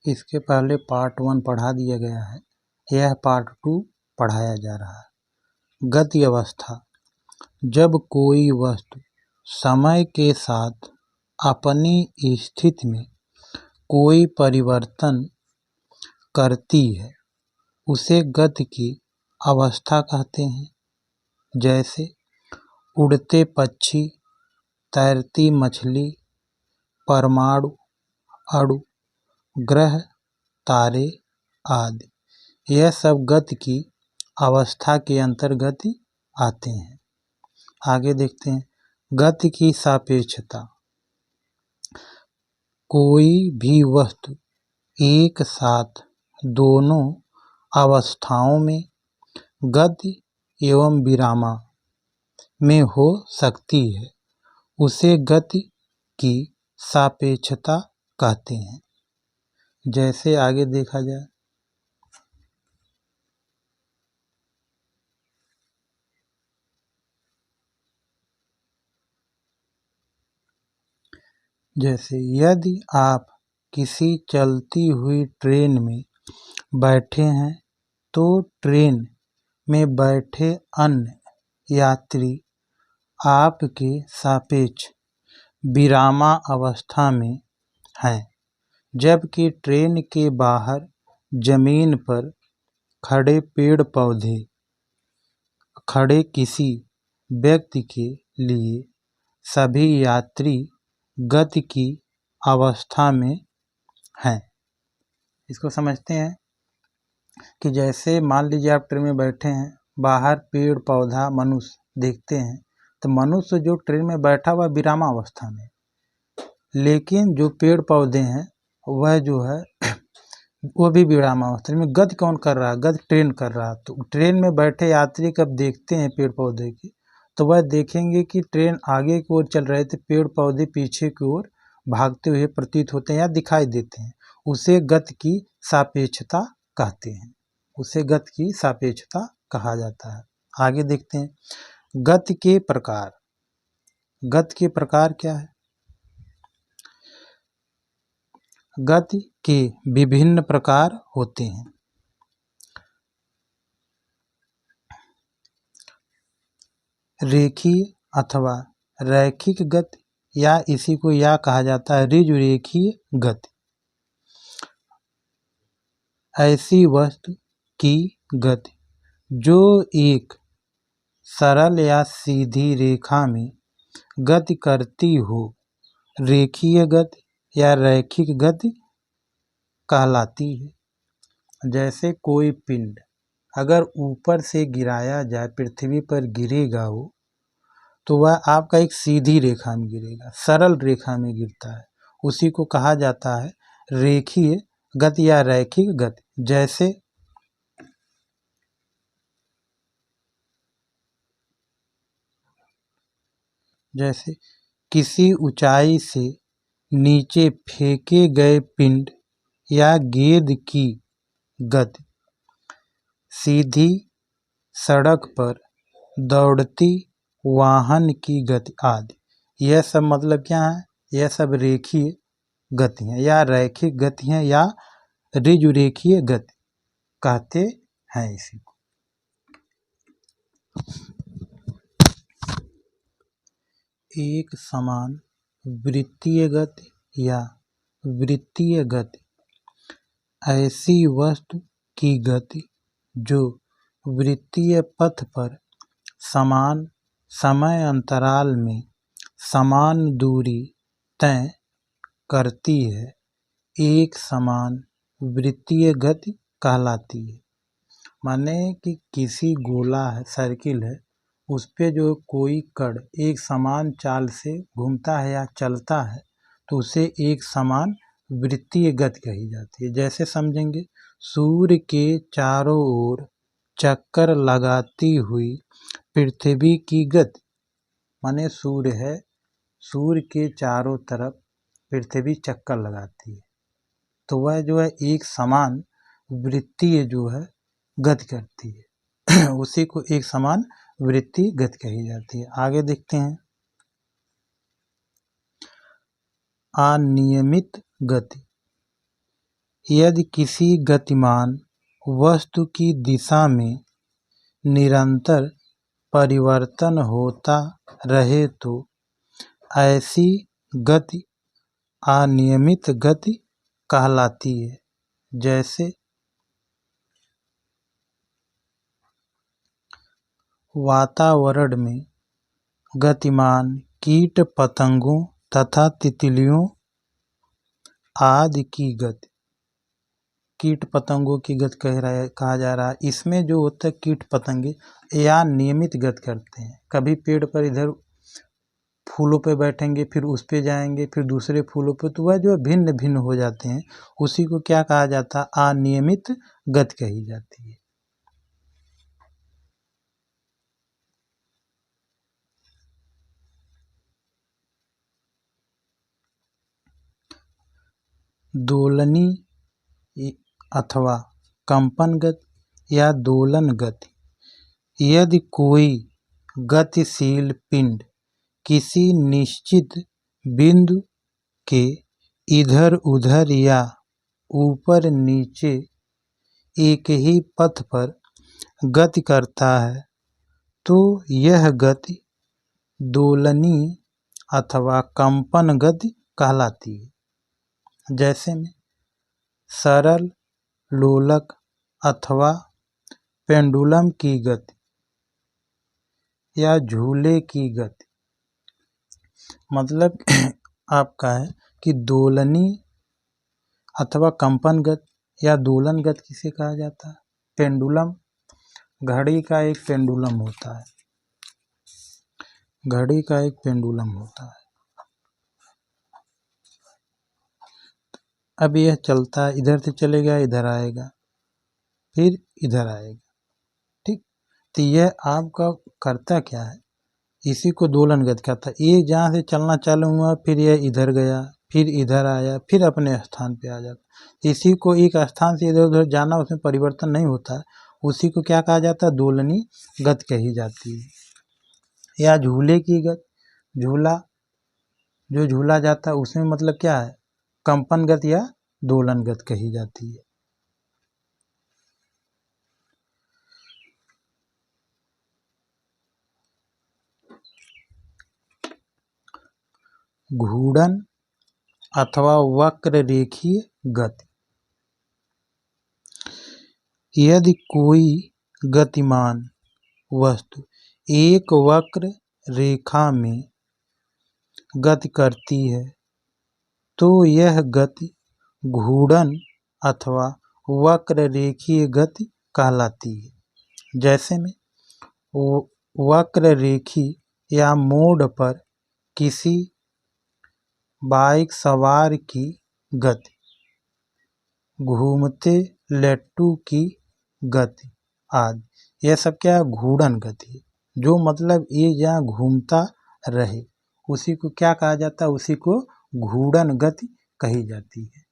इसके पहले पार्ट 1 पढ़ा दिया गया है, यह पार्ट 2 पढ़ाया जा रहा है। गति अवस्था: जब कोई वस्तु समय के साथ अपनी स्थिति में कोई परिवर्तन करती है उसे गति की अवस्था कहते हैं। जैसे उड़ते पक्षी, तैरती मछली, परमाणु, अणु, ग्रह, तारे आदि, यह सब गति की अवस्था के अंतर्गत आते हैं। आगे देखते हैं, गति की सापेक्षता: कोई भी वस्तु एक साथ दोनों अवस्थाओं में गति एवं विरामा में हो सकती है, उसे गति की सापेक्षता कहते हैं। जैसे आगे देखा जाए, जैसे यदि आप किसी चलती हुई ट्रेन में बैठे हैं तो ट्रेन में बैठे अन्य यात्री आपके सापेक्ष विरामा अवस्था में हैं, जबकि ट्रेन के बाहर जमीन पर खड़े पेड़ पौधे खड़े किसी व्यक्ति के लिए सभी यात्री गति की अवस्था में हैं। इसको समझते हैं कि जैसे मान लीजिए आप ट्रेन में बैठे हैं, बाहर पेड़ पौधा मनुष्य देखते हैं, तो मनुष्य जो ट्रेन में बैठा हुआ विरामा अवस्था में, लेकिन जो पेड़ पौधे हैं वह जो है वो भी विरामा अवस्था में। गति कौन कर रहा है? गति ट्रेन कर रहा है। तो ट्रेन में बैठे यात्री कब देखते हैं पेड़ पौधे की, तो वह देखेंगे कि ट्रेन आगे की ओर चल रहे थे, पेड़ पौधे पीछे की ओर भागते हुए प्रतीत होते हैं या दिखाई देते हैं, उसे गति की सापेक्षता कहते हैं। उसे गति की सापेक्षता कहा जाता है। आगे देखते हैं, गति के प्रकार। गति के प्रकार क्या है? गति के विभिन्न प्रकार होते हैं। रेखीय अथवा रैखिक गति, या इसी को या कहा जाता है ऋजुरेखीय गति। ऐसी वस्तु की गति जो एक सरल या सीधी रेखा में गति करती हो, रेखीय गति या रैखिक गति कहलाती है। जैसे कोई पिंड अगर ऊपर से गिराया जाए, पृथ्वी पर गिरेगा वो, तो वह आपका एक सीधी रेखा में गिरेगा, सरल रेखा में गिरता है, उसी को कहा जाता है रेखीय गति या रैखिक गति। जैसे किसी ऊंचाई से नीचे फेंके गए पिंड या गेंद की गति, सीधी सड़क पर दौड़ती वाहन की गति आदि, यह सब मतलब क्या है? यह सब रेखीय गति हैं या रैखिक गति हैं या ऋजुरेखीय गति कहते हैं इसी को। एक समान वृत्तीय गति या वृत्तीय गति ऐसी वस्तु की गति जो वृत्तीय पथ पर समान समय अंतराल में समान दूरी तय करती है, एक समान वृत्तीय गति कहलाती है। माने कि किसी गोला है, सर्किल है, उस पे जो कोई कण एक समान चाल से घूमता है या चलता है, तो उसे एक समान वृत्तीय गति कही जाती है। जैसे समझेंगे, सूर्य के चारों ओर चक्कर लगाती हुई पृथ्वी की गति, माने सूर्य है, सूर्य के चारों तरफ पृथ्वी चक्कर लगाती है, तो वह जो है एक समान वृत्तीय जो है गति करती है उसी को एक समान वृत्तीय गति कही जाती है। आगे देखते हैं, अनियमित गति। यदि किसी गतिमान वस्तु की दिशा में निरंतर परिवर्तन होता रहे तो ऐसी गति अनियमित गति कहलाती है। जैसे वातावरण में गतिमान कीट पतंगों तथा तितलियों आदि की गति, कीट पतंगों की गति कहा जा रहा है। इसमें जो होता है कीट पतंगे या नियमित गति करते हैं। कभी पेड़ पर इधर फूलों पे बैठेंगे, फिर उस पे जाएंगे, फिर दूसरे फूलों पे, तो वह जो भिन्न भिन्न हो जाते हैं, उसी को क्या कहा जाता है? अनियमित गति कही जाती है। दोलनी अथवा कंपन गति या दोलन गति, यदि कोई गतिशील पिंड किसी निश्चित बिंदु के इधर उधर या ऊपर नीचे एक ही पथ पर गति करता है तो यह गति दोलनी अथवा कंपन गति कहलाती है। जैसे में सरल लोलक अथवा पेंडुलम की गति या झूले की गति, मतलब आपका है कि दोलनी अथवा कंपन गति या दोलन गति किसे कहा जाता है? पेंडुलम, घड़ी का एक पेंडुलम होता है, घड़ी का एक पेंडुलम होता है। अब यह चलता है, इधर से चलेगा, इधर आएगा, फिर इधर आएगा, ठीक। तो यह आपका करता क्या है? इसी को दोलन गति कहता है। ये जहाँ से चलना चालू हुआ, फिर यह इधर गया, फिर इधर आया, फिर अपने स्थान पे आ जाता। इसी को एक स्थान से इधर उधर जाना, उसमें परिवर्तन नहीं होता है, उसी को क्या कहा जाता है? दोलनी गति कही जाती है। या झूले की गति, झूला जो झूला जाता है उसमें मतलब क्या है? कंपन गति या दोलन गति कही जाती है। घूर्णन अथवा वक्र रेखीय गति, यदि कोई गतिमान वस्तु एक वक्र रेखा में गति करती है तो यह गति घूर्णन अथवा वक्र रेखीय गति कहलाती है। जैसे में वक्र रेखी या मोड़ पर किसी बाइक सवार की गति, घूमते लट्टू की गति आदि, यह सब क्या है? घूर्णन गति है। जो मतलब ये जहाँ घूमता रहे उसी को क्या कहा जाता है? उसी को घूर्णन गति कही जाती है।